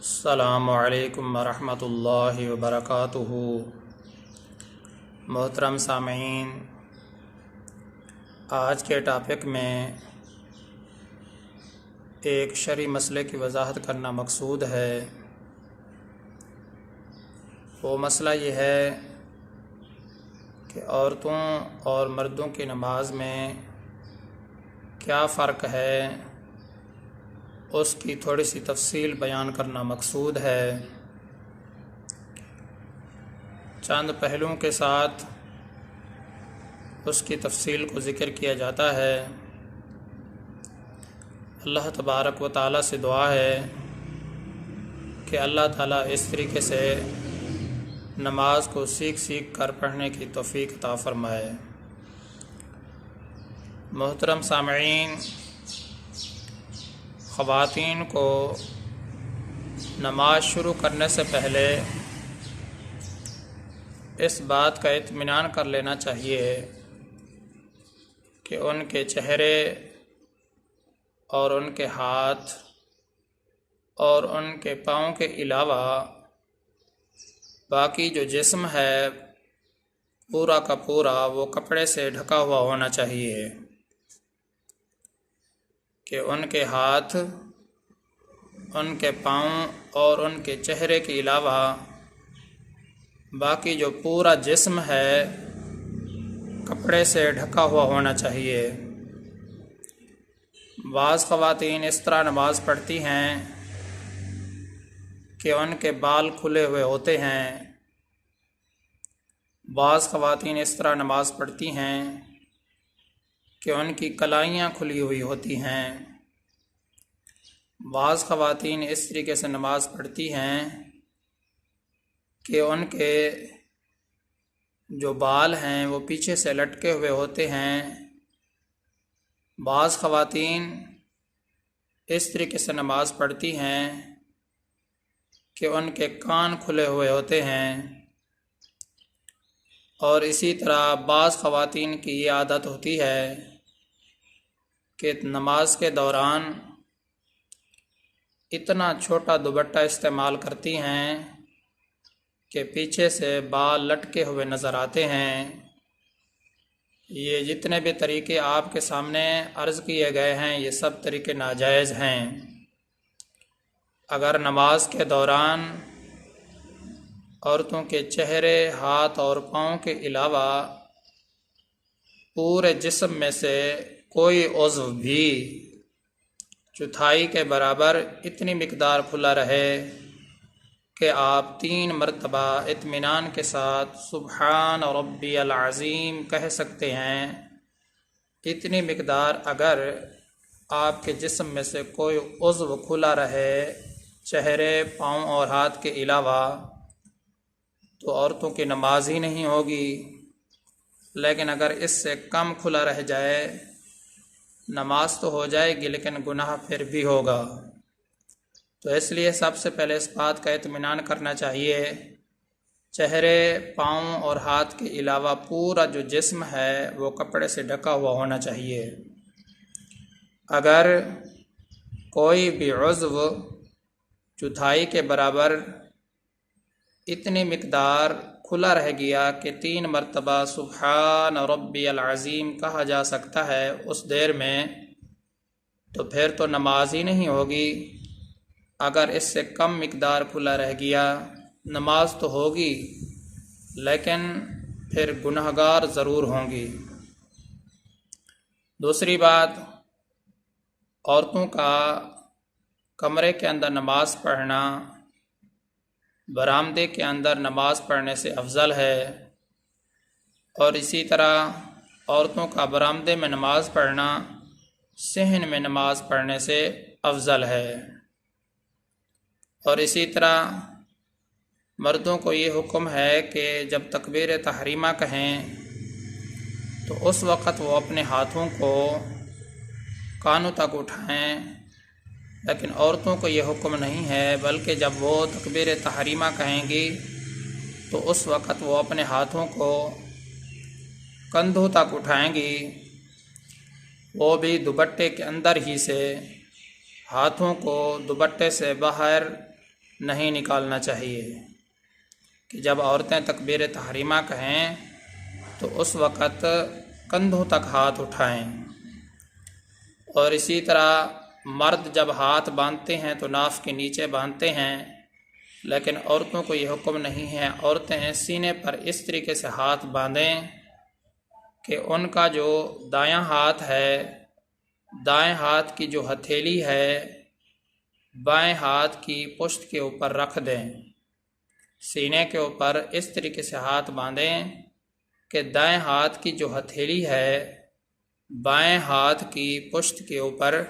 السلام علیکم ورحمۃ اللہ وبرکاتہ۔ محترم سامعین، آج کے ٹاپک میں ایک شرعی مسئلے کی وضاحت کرنا مقصود ہے۔ وہ مسئلہ یہ ہے کہ عورتوں اور مردوں کی نماز میں کیا فرق ہے، اس کی تھوڑی سی تفصیل بیان کرنا مقصود ہے۔ چند پہلوؤں کے ساتھ اس کی تفصیل کو ذکر کیا جاتا ہے۔ اللہ تبارک و تعالیٰ سے دعا ہے کہ اللہ تعالیٰ اس طریقے سے نماز کو سیکھ سیکھ کر پڑھنے کی توفیق عطا فرمائے۔ محترم سامعین، خواتین کو نماز شروع کرنے سے پہلے اس بات کا اطمینان کر لینا چاہیے کہ ان کے چہرے اور ان کے ہاتھ اور ان کے پاؤں کے علاوہ باقی جو جسم ہے پورا کا پورا وہ کپڑے سے ڈھکا ہوا ہونا چاہیے، کہ ان کے ہاتھ، ان کے پاؤں اور ان کے چہرے کے علاوہ باقی جو پورا جسم ہے کپڑے سے ڈھکا ہوا ہونا چاہیے۔ بعض خواتین اس طرح نماز پڑھتی ہیں کہ ان کے بال کھلے ہوئے ہوتے ہیں، بعض خواتین اس طرح نماز پڑھتی ہیں کہ ان کی کلائیاں کھلی ہوئی ہوتی ہیں، بعض خواتین اس طریقے سے نماز پڑھتی ہیں کہ ان کے جو بال ہیں وہ پیچھے سے لٹکے ہوئے ہوتے ہیں، بعض خواتین اس طریقے سے نماز پڑھتی ہیں کہ ان کے کان کھلے ہوئے ہوتے ہیں، اور اسی طرح بعض خواتین کی یہ عادت ہوتی ہے کہ نماز کے دوران اتنا چھوٹا دوپٹہ استعمال کرتی ہیں کہ پیچھے سے بال لٹکے ہوئے نظر آتے ہیں۔ یہ جتنے بھی طریقے آپ کے سامنے عرض کیے گئے ہیں یہ سب طریقے ناجائز ہیں۔ اگر نماز کے دوران عورتوں کے چہرے، ہاتھ اور پاؤں کے علاوہ پورے جسم میں سے کوئی عضو بھی چوتھائی کے برابر اتنی مقدار کھلا رہے کہ آپ 3 مرتبہ اطمینان کے ساتھ سبحان ربی العظیم کہہ سکتے ہیں، اتنی مقدار اگر آپ کے جسم میں سے کوئی عضو کھلا رہے چہرے، پاؤں اور ہاتھ کے علاوہ تو عورتوں کی نماز ہی نہیں ہوگی۔ لیکن اگر اس سے کم کھلا رہ جائے نماز تو ہو جائے گی لیکن گناہ پھر بھی ہوگا۔ تو اس لیے سب سے پہلے اس بات کا اطمینان کرنا چاہیے چہرے، پاؤں اور ہاتھ کے علاوہ پورا جو جسم ہے وہ کپڑے سے ڈھکا ہوا ہونا چاہیے۔ اگر کوئی بھی عضو چوتھائی کے برابر اتنی مقدار کھلا رہ گیا کہ 3 مرتبہ سبحان ربی العظیم کہا جا سکتا ہے اس دیر میں، تو پھر تو نماز ہی نہیں ہوگی۔ اگر اس سے کم مقدار کھلا رہ گیا نماز تو ہوگی لیکن پھر گنہگار ضرور ہوں گی۔ دوسری بات، عورتوں کا کمرے کے اندر نماز پڑھنا برآمدے کے اندر نماز پڑھنے سے افضل ہے، اور اسی طرح عورتوں کا برآمدے میں نماز پڑھنا صحن میں نماز پڑھنے سے افضل ہے۔ اور اسی طرح مردوں کو یہ حکم ہے کہ جب تکبیر تحریمہ کہیں تو اس وقت وہ اپنے ہاتھوں کو کانوں تک اٹھائیں، لیکن عورتوں کو یہ حکم نہیں ہے، بلکہ جب وہ تکبیر تحریمہ کہیں گی تو اس وقت وہ اپنے ہاتھوں کو کندھوں تک اٹھائیں گی، وہ بھی دوپٹے کے اندر ہی سے، ہاتھوں کو دوپٹے سے باہر نہیں نکالنا چاہیے کہ جب عورتیں تکبیر تحریمہ کہیں تو اس وقت کندھوں تک ہاتھ اٹھائیں، اور اسی طرح مرد جب ہاتھ باندھتے ہیں تو ناف کے نیچے باندھتے ہیں، لیکن عورتوں کو یہ حکم نہیں ہے۔ عورتیں سینے پر اس طریقے سے ہاتھ باندھیں کہ ان کا جو دایاں ہاتھ ہے، دائیں ہاتھ کی جو ہتھیلی ہے بائیں ہاتھ کی پشت کے اوپر رکھ دیں، سینے کے اوپر اس طریقے سے ہاتھ باندھیں کہ دائیں ہاتھ کی جو ہتھیلی ہے بائیں ہاتھ کی پشت کے اوپر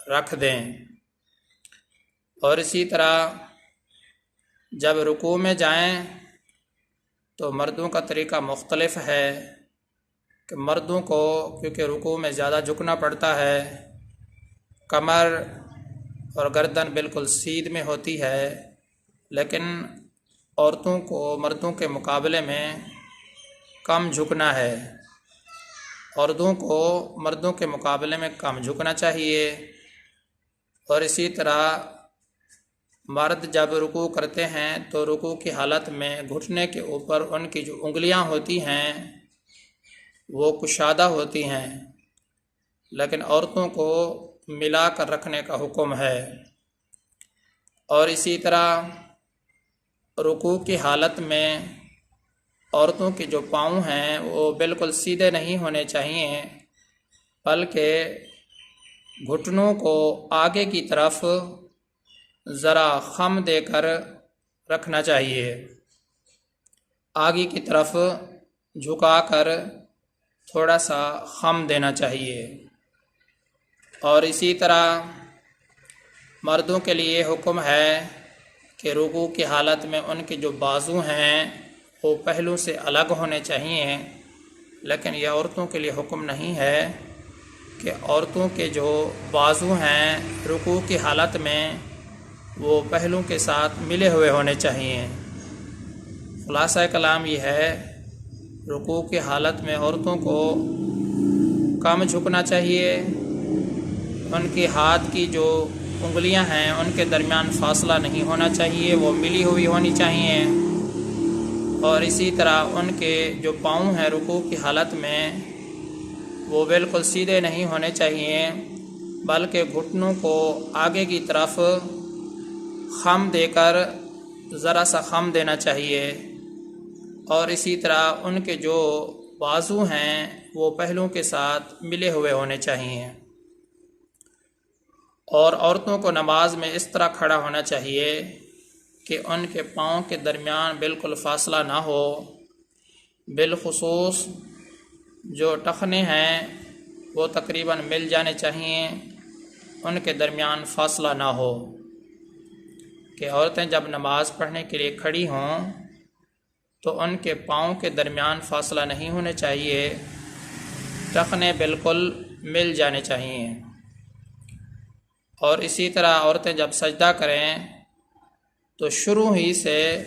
رکھ دیں۔ اور اسی طرح جب رکوع میں جائیں تو مردوں کا طریقہ مختلف ہے کہ مردوں کو کیونکہ رکوع میں زیادہ جھکنا پڑتا ہے، کمر اور گردن بالکل سیدھ میں ہوتی ہے، لیکن عورتوں کو مردوں کے مقابلے میں کم جھکنا ہے، عورتوں کو مردوں کے مقابلے میں کم جھکنا چاہیے۔ اور اسی طرح مرد جب رکوع کرتے ہیں تو رکوع کی حالت میں گھٹنے کے اوپر ان کی جو انگلیاں ہوتی ہیں وہ کشادہ ہوتی ہیں، لیکن عورتوں کو ملا کر رکھنے کا حکم ہے۔ اور اسی طرح رکوع کی حالت میں عورتوں کے جو پاؤں ہیں وہ بالکل سیدھے نہیں ہونے چاہیے، بلکہ گھٹنوں کو آگے کی طرف ذرا خم دے کر رکھنا چاہیے، آگے کی طرف جھکا کر تھوڑا سا خم دینا چاہیے۔ اور اسی طرح مردوں کے لیے حکم ہے کہ رکوع کی حالت میں ان کے جو بازو ہیں وہ پہلو سے الگ ہونے چاہیے، لیکن یہ عورتوں کے لیے حکم نہیں ہے کہ عورتوں کے جو بازو ہیں رکوع کی حالت میں وہ پہلو کے ساتھ ملے ہوئے ہونے چاہیے۔ خلاصہ کلام یہ ہے، رکوع کی حالت میں عورتوں کو کم جھکنا چاہیے، ان کی ہاتھ کی جو انگلیاں ہیں ان کے درمیان فاصلہ نہیں ہونا چاہیے، وہ ملی ہوئی ہونی چاہیے۔ اور اسی طرح ان کے جو پاؤں ہیں رکوع کی حالت میں وہ بالکل سیدھے نہیں ہونے چاہیے، بلکہ گھٹنوں کو آگے کی طرف خم دے کر ذرا سا خم دینا چاہیے۔ اور اسی طرح ان کے جو بازو ہیں وہ پہلوؤں کے ساتھ ملے ہوئے ہونے چاہیے۔ اور عورتوں کو نماز میں اس طرح کھڑا ہونا چاہیے کہ ان کے پاؤں کے درمیان بالکل فاصلہ نہ ہو، بالخصوص جو ٹخنے ہیں وہ تقریباً مل جانے چاہیے، ان کے درمیان فاصلہ نہ ہو، کہ عورتیں جب نماز پڑھنے کے لیے کھڑی ہوں تو ان کے پاؤں کے درمیان فاصلہ نہیں ہونے چاہیے، ٹخنے بالکل مل جانے چاہیے۔ اور اسی طرح عورتیں جب سجدہ کریں تو شروع ہی سے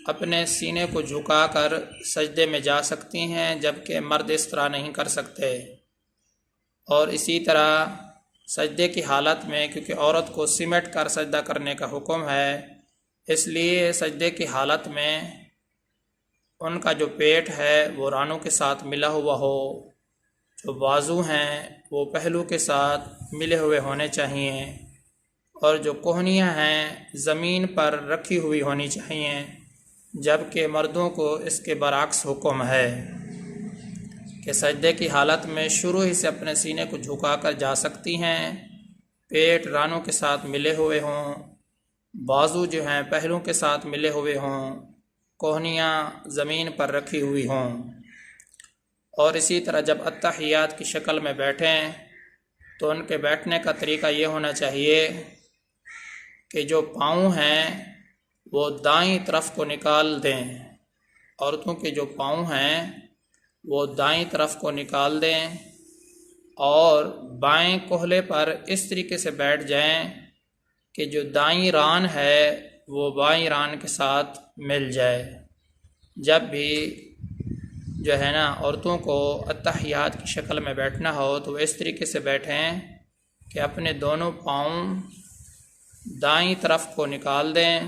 اپنے سینے کو جھکا کر سجدے میں جا سکتی ہیں، جبکہ مرد اس طرح نہیں کر سکتے۔ اور اسی طرح سجدے کی حالت میں کیونکہ عورت کو سمیٹ کر سجدہ کرنے کا حکم ہے، اس لیے سجدے کی حالت میں ان کا جو پیٹ ہے وہ رانوں کے ساتھ ملا ہوا ہو، جو بازو ہیں وہ پہلو کے ساتھ ملے ہوئے ہونے چاہیے، اور جو کوہنیاں ہیں زمین پر رکھی ہوئی ہونی چاہیے، جبکہ مردوں کو اس کے برعکس حکم ہے کہ سجدے کی حالت میں شروع ہی سے اپنے سینے کو جھکا کر جا سکتی ہیں، پیٹ رانوں کے ساتھ ملے ہوئے ہوں، بازو جو ہیں پہلوؤں کے ساتھ ملے ہوئے ہوں، کوہنیاں زمین پر رکھی ہوئی ہوں۔ اور اسی طرح جب اتحیات کی شکل میں بیٹھیں تو ان کے بیٹھنے کا طریقہ یہ ہونا چاہیے کہ جو پاؤں ہیں وہ دائیں طرف کو نکال دیں، عورتوں کے جو پاؤں ہیں وہ دائیں طرف کو نکال دیں اور بائیں کوہلے پر اس طریقے سے بیٹھ جائیں کہ جو دائیں ران ہے وہ بائیں ران کے ساتھ مل جائے۔ جب بھی جو ہے نا عورتوں کو اتحیات کی شکل میں بیٹھنا ہو تو وہ اس طریقے سے بیٹھیں کہ اپنے دونوں پاؤں دائیں طرف کو نکال دیں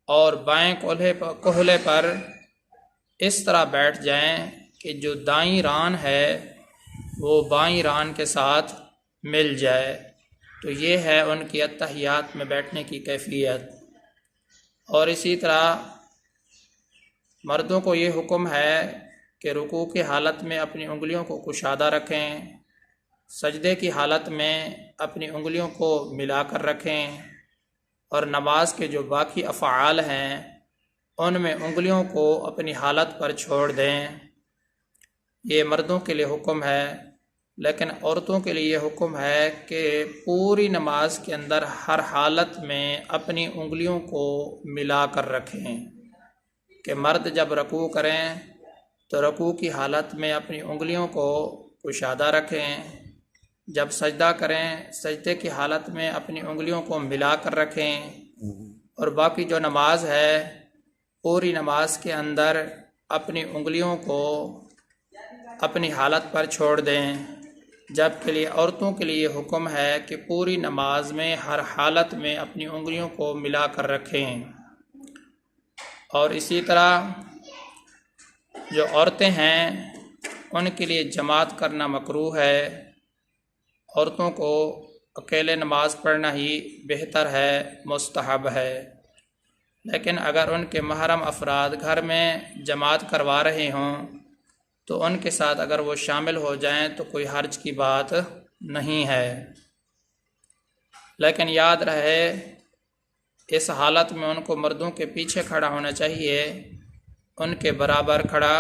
اور بائیں کولہے پر اس طرح بیٹھ جائیں کہ جو دائیں ران ہے وہ بائیں ران کے ساتھ مل جائے۔ تو یہ ہے ان کی اتحیات میں بیٹھنے کی کیفیت۔ اور اسی طرح مردوں کو یہ حکم ہے کہ رکوع کی حالت میں اپنی انگلیوں کو کشادہ رکھیں، سجدے کی حالت میں اپنی انگلیوں کو ملا کر رکھیں، اور نماز کے جو باقی افعال ہیں ان میں انگلیوں کو اپنی حالت پر چھوڑ دیں۔ یہ مردوں کے لیے حکم ہے، لیکن عورتوں کے لیے یہ حکم ہے کہ پوری نماز کے اندر ہر حالت میں اپنی انگلیوں کو ملا کر رکھیں، کہ مرد جب رکوع کریں تو رکوع کی حالت میں اپنی انگلیوں کو کشادہ رکھیں، جب سجدہ کریں سجدے کی حالت میں اپنی انگلیوں کو ملا کر رکھیں، اور باقی جو نماز ہے پوری نماز کے اندر اپنی انگلیوں کو اپنی حالت پر چھوڑ دیں۔ جبکہ لیے عورتوں کے لیے حکم ہے کہ پوری نماز میں ہر حالت میں اپنی انگلیوں کو ملا کر رکھیں۔ اور اسی طرح جو عورتیں ہیں ان کے لیے جماعت کرنا مکروہ ہے، عورتوں کو اکیلے نماز پڑھنا ہی بہتر ہے، مستحب ہے۔ لیکن اگر ان کے محرم افراد گھر میں جماعت کروا رہے ہوں تو ان کے ساتھ اگر وہ شامل ہو جائیں تو کوئی حرج کی بات نہیں ہے۔ لیکن یاد رہے اس حالت میں ان کو مردوں کے پیچھے کھڑا ہونا چاہیے، ان کے برابر کھڑا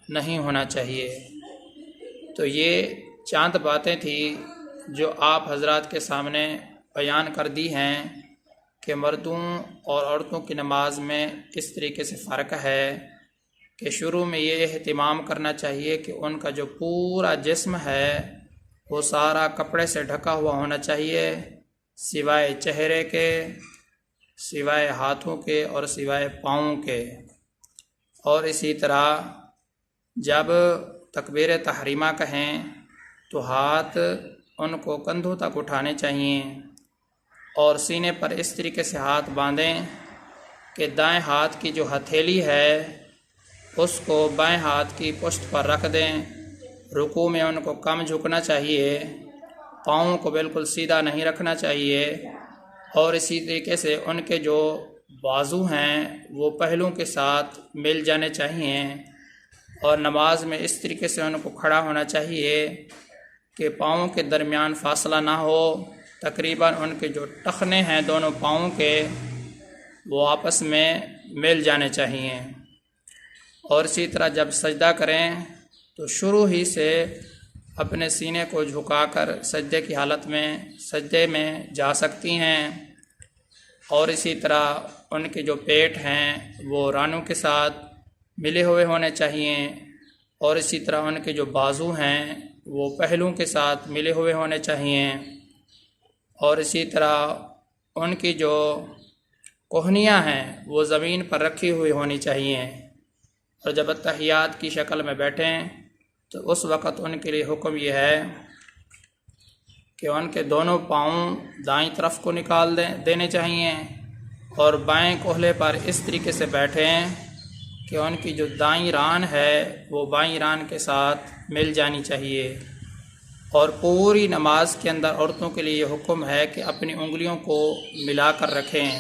نہیں ہونا چاہیے۔ تو یہ چند باتیں تھیں جو آپ حضرات کے سامنے بیان کر دی ہیں کہ مردوں اور عورتوں کی نماز میں اس طریقے سے فرق ہے کہ شروع میں یہ اہتمام کرنا چاہیے کہ ان کا جو پورا جسم ہے وہ سارا کپڑے سے ڈھکا ہوا ہونا چاہیے، سوائے چہرے کے، سوائے ہاتھوں کے اور سوائے پاؤں کے۔ اور اسی طرح جب تکبیر تحریمہ کہیں تو ہاتھ ان کو کندھوں تک اٹھانے چاہیے، اور سینے پر اس طریقے سے ہاتھ باندھیں کہ دائیں ہاتھ کی جو ہتھیلی ہے اس کو بائیں ہاتھ کی پشت پر رکھ دیں۔ رکوع میں ان کو کم جھکنا چاہیے، پاؤں کو بالکل سیدھا نہیں رکھنا چاہیے، اور اسی طریقے سے ان کے جو بازو ہیں وہ پہلوں کے ساتھ مل جانے چاہیے، اور نماز میں اس طریقے سے ان کو کھڑا ہونا چاہیے کہ پاؤں کے درمیان فاصلہ نہ ہو، تقریباً ان کے جو ٹخنے ہیں دونوں پاؤں کے وہ آپس میں مل جانے چاہیے۔ اور اسی طرح جب سجدہ کریں تو شروع ہی سے اپنے سینے کو جھکا کر سجدے کی حالت میں سجدے میں جا سکتی ہیں، اور اسی طرح ان کے جو پیٹ ہیں وہ رانوں کے ساتھ ملے ہوئے ہونے چاہیے، اور اسی طرح ان کے جو بازو ہیں وہ پہلوں کے ساتھ ملے ہوئے ہونے چاہیے، اور اسی طرح ان کی جو کوہنیاں ہیں وہ زمین پر رکھی ہوئی ہونی چاہیے۔ اور جب اتحیات کی شکل میں بیٹھیں تو اس وقت ان کے لیے حکم یہ ہے کہ ان کے دونوں پاؤں دائیں طرف کو نکال دینے چاہیے، اور بائیں کولہے پر اس طریقے سے بیٹھیں کہ ان کی جو دائیں ران ہے وہ بائیں ران کے ساتھ مل جانی چاہیے۔ اور پوری نماز کے اندر عورتوں کے لیے یہ حکم ہے کہ اپنی انگلیوں کو ملا کر رکھیں،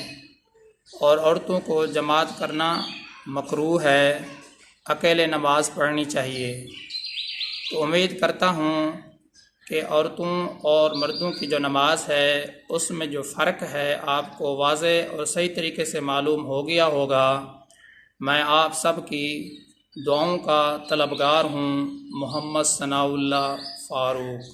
اور عورتوں کو جماعت کرنا مکروہ ہے، اکیلے نماز پڑھنی چاہیے۔ تو امید کرتا ہوں کہ عورتوں اور مردوں کی جو نماز ہے اس میں جو فرق ہے آپ کو واضح اور صحیح طریقے سے معلوم ہو گیا ہوگا۔ میں آپ سب کی دعاؤں کا طلبگار ہوں۔ محمد ثناء اللہ فاروق۔